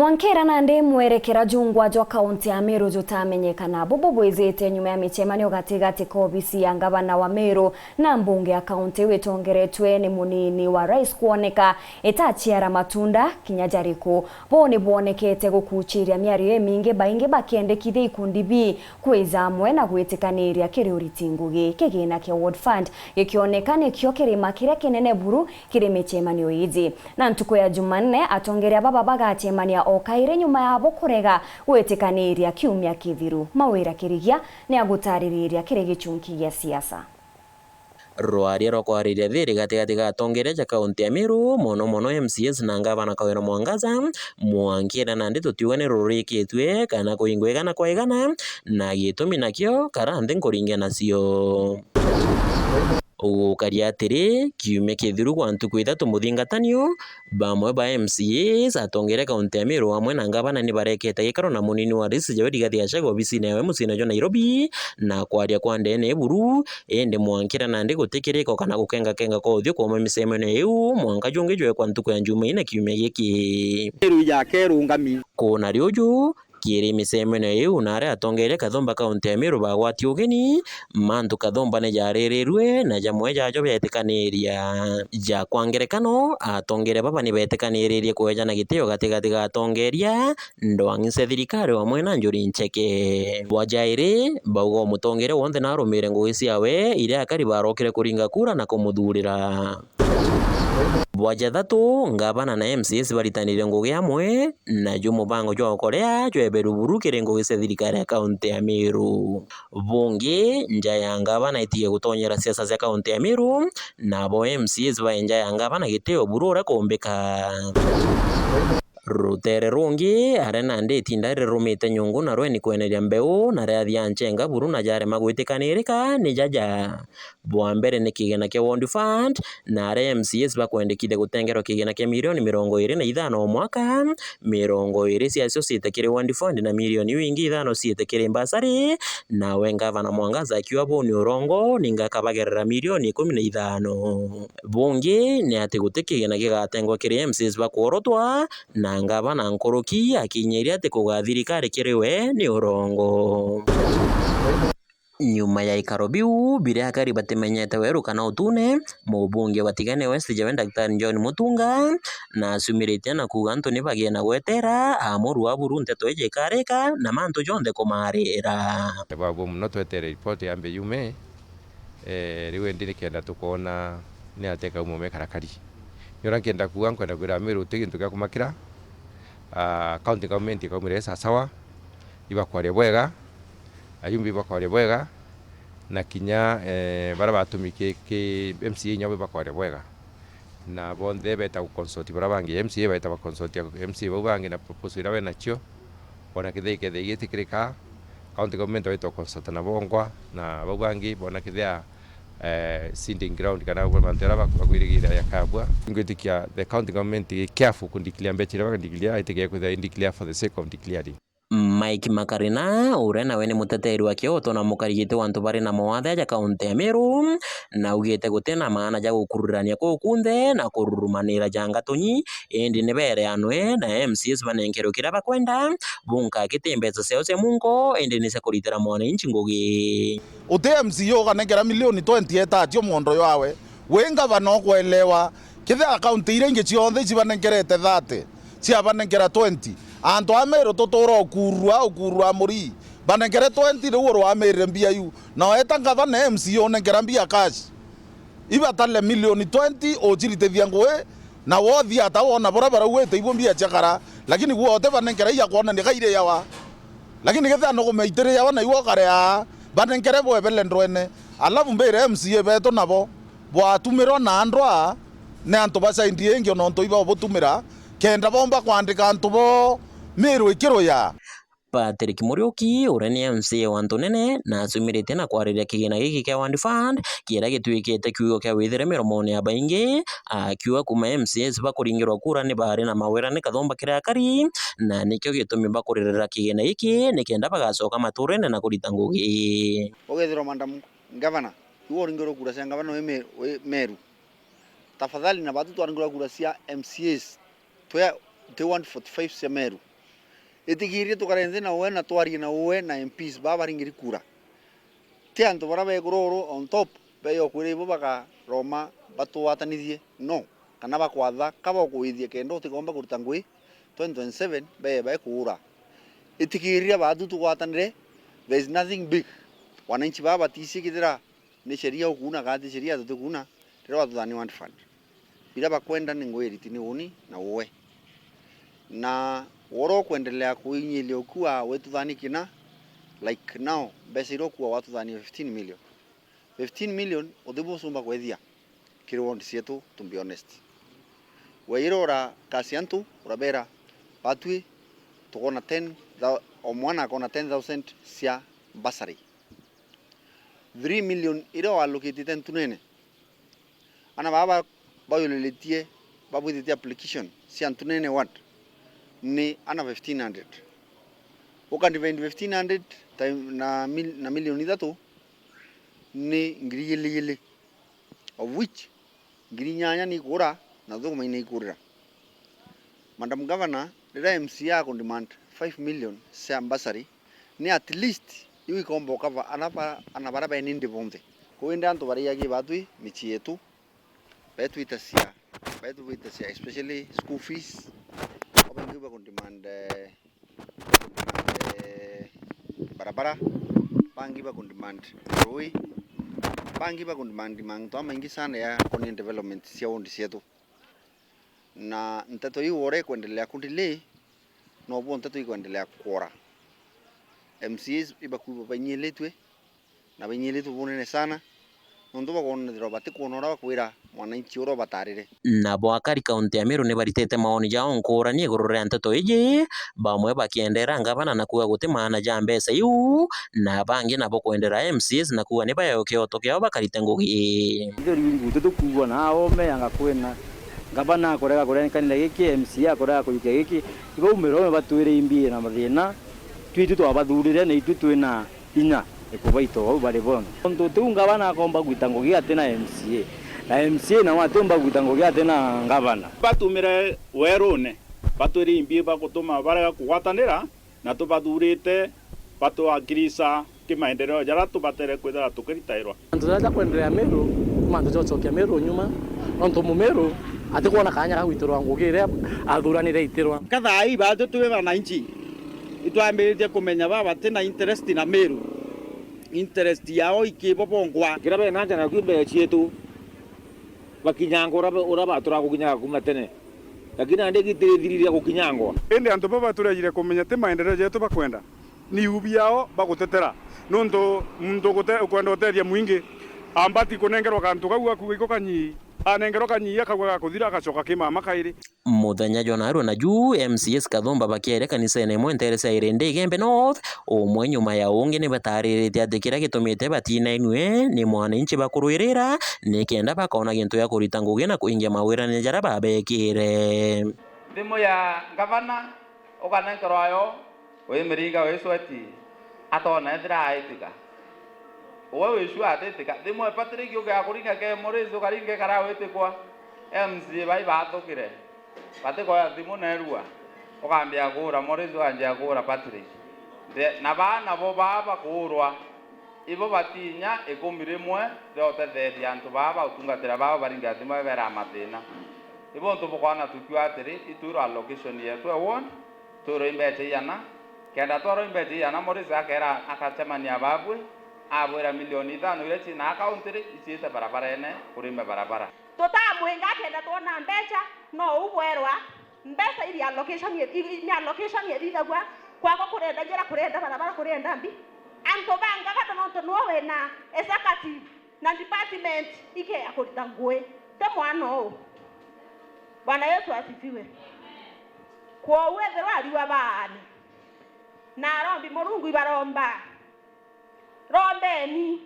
Mwankera nande mwerekera jungwa jwa kaunti ya Meru jutamenyekana bobo bwezete nyuma ya michemanio gatigati ka obisi ya ngavana wa Meru na mbunge ya kaunti wetongeretwe ni munini wa rais kuoneka etachiara matunda kinyajariku bone bwonekete gukuchiria miario eminge bainge bakendekithia ikundi bi kwizamwe na gwitikaniria kiri uritingugi kigina kia World Fund gikionekane kio kirima kiria kinene buru kiri michemanio izi na ntuko ya Jumanne atongeria baba bagachemania okaire nyuma ya bokurega gwitikaniria kiumia kithiru mawira kirigia ni agutariria kiri gichunki gia siasa rwaria rokwariria thiri gatigati ga tongereja kaunti ya Meru mono MCS na ngavana Kawira Mwangaza Mwankera nandi tutiuga ni rurikitwe kana kuingwegana kwa igana na gitumi nakio karande nkuringia nacio ukaria atiri kiumia kithiru kwa ntuku ithatu muthingatanio bamwe ba MCAs atongere kaunti ya Meru hamwe na ngavana ni barekete gikaro na munini wa rais Rigathi Gachagua obisi nawe mucina jo Nairobi na kwaria kwa ndene buru ende Mwankera nandi gutikiriko kana gukenga kwa uthio kwa micemano iu mwanka jungi jwe kwa ntuku ya Jumaine kiumia giki Meru ya kerungami kuna rioju kiri micemano iu nare atongere kathomba kaunti ya Meru bagwati ugeni mantu kathomba ne jarerirwe na jamwe jajo betikaniria ja kwangerekano atongere baba ni betikanirie kwejana gitio gatigati gatongeria ndwangise thirikari wa mwena Njuri Ncheke wajaire baugo mutongere wonde na rumire ngugi ciawe iria akari barokire kuringa kura na kumuthurira bwaja thatu ngavana na MCS baritanire ngugi amwe na jo mubango jwa korea jwa beruburu kire ngugi cia thirikari ya kaunti ya Meru bungi nja ya ngavana itige gutonyera siasa cia kaunti ya Meru na bo MCS ba nja ya ngavana giteo burura kumbika rutere rungi arena ndeti ndare rumite nyungu na rweni kweneria mbeu na rathia nchenga buru na jare magwitikanirika ni jaja bwa mbere ni kigena kia World Fund na MCS bakwendekire gutengero kigena kia milioni 25 o mwaka 20 ciacio ciitekire World Fund na milioni wingi 5 ciitekire mbasari na Gavana Mwangaza akiwa boni urongo ninga kabagerera milioni 15 bungi ni ati gutikigena gigatengwa kiri MCS bakorotwa na ngavana Nkoroki akinyeria ati kugathirikari kiriwe ni urongo nyuma ya ikaro biu biria akari batimenyete weru kana utune mubunge batigane West Jawe Daktari John Mutunga na asumirite na kuga Anthony bagie na gwetera amuru wa buru nteto eje kareka na mantu jonde kumarira babu muno twetere report yambe yume riwe ndini kenda tukona ni ateka umume karakari yora kenda kuga kwenda kwira Meru tigintu gya kumakira county government ikamire sawa ibakwaria bwega ayumbi bakwaria bwega na kinya bara batumike ki MCA nyawe bakwaria bwega na bonde beta consult bara bangi MCA beta consult MCA bangi na proposal irawe nacho bona kithike thigitikirika county government beta consult na bongwa na bangi bona kithia sitting ground kana bantera bakwirigira yakabwa ngwitikia the county government careful kundiclear mbechira bakandiclear itige kwitha indiclear for the sake of declaring Mike Makarina urena we ni muteteri wa Kyoto na mukarigite wantu bari na mawathe ja kaunti ya Meru na ugite gutena maana ja gukururania ko kunde na kururumanira janga tunyi endi ne bere anwe na MCS banenkero kira bakwenda bunka kitembezo seo se mungo endi ni sekuritira mwana inchi ngugi ute MCO kanengera milioni 20 etatio mondo yawe wenga banokwelewa kithe akaunti irengi cionthe cibanengerete 30 cia banengera 20 anto amero totoro okurua muri banengere 20 riu ro amere mbia yu na etanga bana MCO nengera mbia cash ibatale milioni 20 ojirite ngwe na wothi atawona bara wete ibo mbia chakara lakini wote banengera ya kuona ni gaire yawa lakini getha no kumeitere yawa na iwo kare ya banengere bo ebele ndwene alafu mbere MCA beto nabo bwa tumiro na andwa ne anto basa indie ngio no nto ibo botumira kenda bomba kwandika anto bo Meru ikiro ya Patrick Muriuki ureni MCA wa Ntunene na asumirite na kwariria kigina giki kia World Fund kira gitwikite kiugo kia withire miromone ya baingi akiuga kuma MCS bakuringirwa kura ni bari na mawira ni kathomba kira akari na nikio gitumi bakuririra kigina giki ni kenda bagacoka maturene na kurita ngugi ogethiro mandamu gavana iwo ringiro kura cia gavana we Meru tafadhali na batu twaringirwa kura cia MCS twa 145 cia Meru itigirie tukarenze na uwe na twarie na uwe na MPs babaringiri kura ti antu bara begururu on top beyo kwire ibo baka Roma batwatanithie no kana bakwatha kaba kuithie kendo utigomba kuruta ngui 2027 be kura itigirie batu tugwatanire. There is nothing big. Wananchi baba tisi kidira ni sheria ukuna kati sheria tutukuna tero watu dhani want fund bila bakwenda ni ngoi ritini uni na uwe na woro kuendelea kuinyili okuwa wetu dhani kina like now besi rokuwa watu dhani 15 million odibo sumba kwethia kirondi sietu to be honest weirora kasiantu urabera batwi tukona 10 omwana kona 10,000 sia basari 3 million iro allocated tentunene ana baba bayoleletie babu the application si antunene what ni ana 1500 ukandi 1500 time na milioni tatu ni ngiriyele of which ngirinyanya ni kura na dhuma ni kura. Madam Governor the MCA con demand 5 million sa ambassador ni at least iwi kombo kava anabara ba nindi bonde ko enda anto bari yagi batui michi yetu betu itasia especially school fees obangi ba con demand barabara bangi ba con demand roi bangi ba con demand mang to mengi sana ya con development sia ondi sietu na ntato yi wore kuendelea kundile no bon ntato yi kuendelea kora MCs ibakuba banyeletwe na banyeletu bonene sana ndo bakona dirobate konora bakwira mwananchi oro batarire na bwakari kaunti ya Meru nibaritete maoni jao ngurani igurure nteto iji bamwe bakiendera ngabana na kuwa guti maana ja mbesa yu na bangi nabo kuendera MCs na kuwa nibayo kioto kiao bakarite ngugi ndori ngutu tukuwa na ome yanga kwena ngabana korega kanira giki MCA korega kuyukia giki ibo umero batwire imbie na mathina twitu twabathurire na itu twina inya ikubaito au bari bono onto tunga bana komba gwitango gia tena MCA na MCA na watumba gwitango gia tena ngabana batumire werune batwire imbie bakutuma barega kugwatanira na tubathurite batwagirisa kimaendeleo jara tubatere kwithara tukiritairwa ntuzaja kwendelea Meru mantu chochokia Meru nyuma onto mumero atikuona kanya ka gwitirwa ngugire athuranire itirwa kathai batu tuwe wananchi itwambiritie kumenya baba tena interest na Meru interest yao ikibobongwa kirabe nanja na kwimbe chietu bakinyangora ora batura kukinya kuma tene lakini ande gitithiriria kukinyangwa ende antu baba turejire kumenya te maendeleo yetu bakwenda ni ubi yao bagutetera nundu muntu kwenda uteria mwingi ambati kunengerwa kantu kagwa kuiko kanyi anengero kanyia kagwa kuthira gacoka kimama kairi muthenya Jonaru na juu MCS Kathumba bakiere kanisene imwe nteresa irende Gembe North umwe nyuma ya ungi ni bataririte ati kira gitumite batina inwe ni mwananchi bakuruirira ni kenda bakona gintu ya kurita ngugi na kuingia mawira ni jara babekire thimo ya gavana ukanenkerwa yo wimiriga wisweti atona ethira aitika wewe shua atetika thimo Patrick uga kuringa ke morizo karinge kara wetekwa MC bai bathukire bateko ya thimo nerua ukambia kura morizo anje kura Patrick na bana bo baba kurwa ibo batinya ikumirimwe zote thedi antu baba utungatira baba baringa thimo bera mathina ibo ntu bukwana tukwa atiri ituro allocation yetu won turo imbete yana kenda toro imbete yana morizo akera akatemania babwe abwera milioni 5 ile china account ichite barabara ene kurime barabara tutamwinga kenda tuona mbeca no ubwerwa mbeca ili allocation yethithagwa kwako kurenda njira kurenda barabara kurenda mbi anto banga kada no nowe na executive na department ike akurita ngwe te mwana o Bwana Yesu asifiwe kwa wethe waliwa bana na rombi Mulungu ibaromba rombeni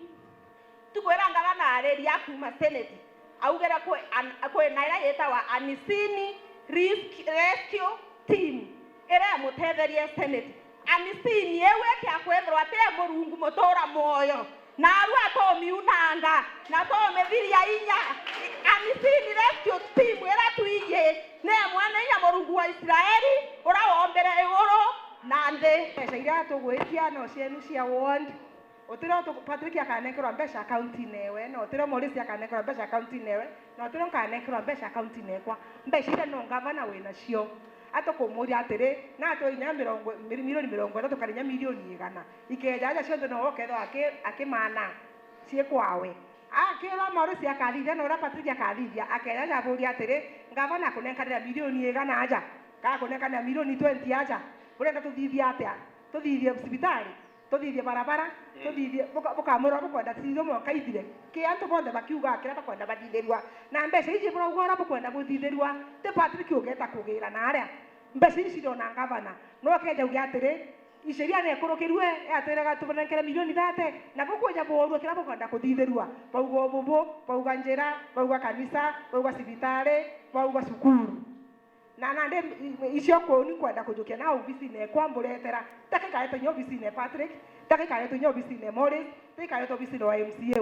tukwera ngabana areria kuma senate augera kwe naira yetawa Anisini rescue team era mutetherie senate Anisini ewe kya kwethwa te Mulungu mutora moyo na aru atomi unanga na tome viria inya Anisini rescue team era tuiye ne mwana nya Mulungu wa Israeli ora wombere iguru anthi mbeca iria tugwitia no cienu cia ward utiro Patrick akanekirwa mbeca account-inĩ ewe no utiro Morris akanekirwa mbeca account-inĩ ewe no utiro nkanekirwa mbeca account-inĩ ekwa mbeca iria no ngavana wina cio atukumuria atiri na twinya milioni 30 tukarinya milioni 100 ikeja aja ciothe no oketho akimana cie kwawe akira Morris akathithia no Patrick akathithia akeja buri atiri ngavana kunenkanira milioni 100 aja ka kunenkanira milioni 20 aja urenda tuthithia atia tuthithie hospitali tuthithie barabara tuthithie bukamura bukwenda thizo mo kaithire ki antu bonde bakiuga akira bakwenda bathithirwa na mbeca ici burauga bukwenda guthithirwa te Patrick ugeta kugira na aria mbeca ici ndona ngavana no keja ugi atiri iceria ne kurukirwe atiraga tubonenkere milioni 30 na bukweja boru kira bukwenda kuthithirwa bauga bubu bauga njira bauga kanisa bauga sibitari bauga sukuru na nande icio ko ni kwenda kujukia na ofisi ne kwamburetera takika yeto ofisi ne Patrick takika yeto ofisi ne Morris takika yeto ofisi no MCA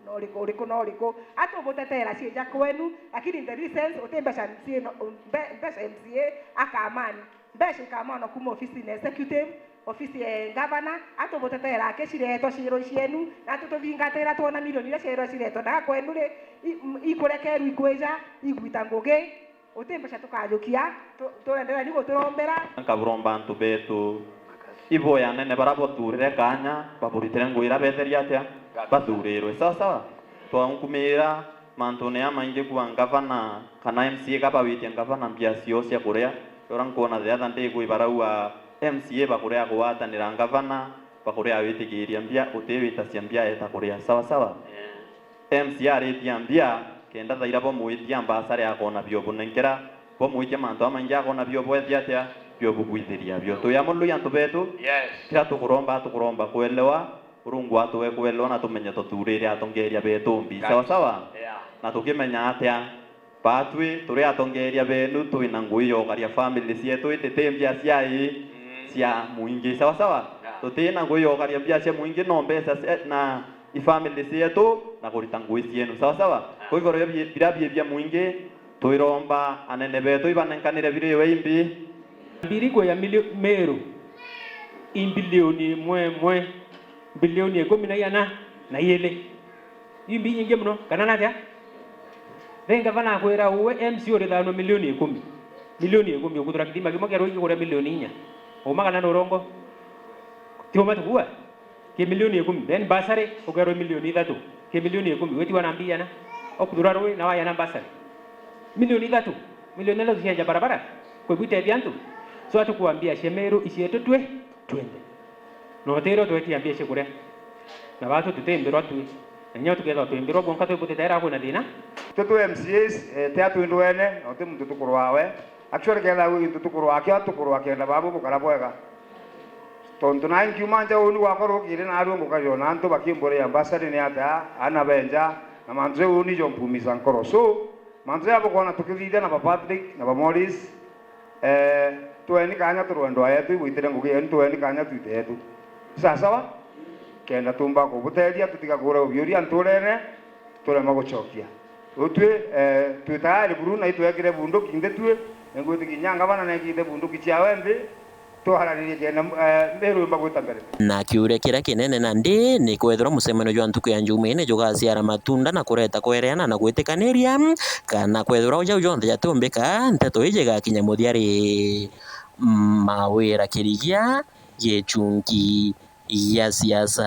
no riko ato botetera cia kwenu lakini the recent utembesha MCA akamani besha kama no kuma ofisi ne executive ofisi ya governor ato botetera kecireto ciro cienu na tututhingatira tuona milioni cia ciro cireto na kwenu ri ikurekeru ikweja igwita ngugi utembesha tukajukia tuendera nigo turombera nkaburomba antu betu ibo ya nene baraboturire kanya baburitire ngwira betheria atia bathurirwe sawa twankumira mantone ya maingi kwa ngavana kana MCA kaba witia ngavana mbia cio cia kuria urankuona the other day kuibaraua MCA bakuria gwatanira ngavana bakuria witigiria mbia utewita cia mbia eta kuria sawa MCA aritia mbia kenda thaira bo muitia mbasare akona bio bunenkera bo muitia manto amaingi akona bio bwetia atia bio bugwithiria bio to ya mundu yantu betu kira tukuromba kuelewa urungu watu we kuelewa na tumenye tuturire atongeria betu mbi sawa na tukimenya atia patwi turi atongeria benu tuina ngui yo karia family cietu ititembia ciai cia muingi sawa tutina ngui yo karia mbia cia muingi no mbeca na ifamily cietu na kurita ngui cienu sawa kwa hivyo bia muingi tuiromba anene betu ibanenkanire bire imbi mbiriko ya Meru imbilioni mwe bilioni 14 na yele imbi nyingi muno kana natia renga bana kwera uwe MC ore thano milioni 10 ukuthura kidima kimo kero iki kore milioni 4 omagana no rongo tioma tuwa ke milioni 10 then basare ogero milioni 3 ke milioni 10 weti wanambia na okuthura rowe na waya na basare milioni 3 milioni leo cia barabara kwa bwite byantu so atukuambia Shemeru isietu twende no tero twetiambia shekure na watu tutembirwa tu enyo tuketho twembirwa bonka twibutitera kuna thina tutu MCAs teatu indwene no te muntu tukurwawe actually kenda wi tukurwa akya tukurwa kenda babu bukara bwega tondu na ngiuma nja uni wakoro kire na aru ngukajo na antu bakimbore ambassador ni ata ana benja na manze uni jo mpumisa nkoro so manze abo kona tukithide na Patrick na Morris tueni kanya turwendo ayetu igwitire ngugi en tueni kanya twite yetu sawa kenda tumba kubuteria tutiga kura ubiuria nturene turema gucokia utwe twitayari buruna itwekire bunduki ndetwe ngwiti kinyanga bana na kide bunduki cia wembe tuhararirie kenda Meru mbagwita mbere na kiure kira kinene na ndi ni kwethira musemano jwa ntuku ya njumene jugaciara matunda na kureta kwereana na gwitikaniria kana kwethira uja ujonthe jatumbika nteto ije gakinya muthiari mawira kirigia gichungi ya siasa.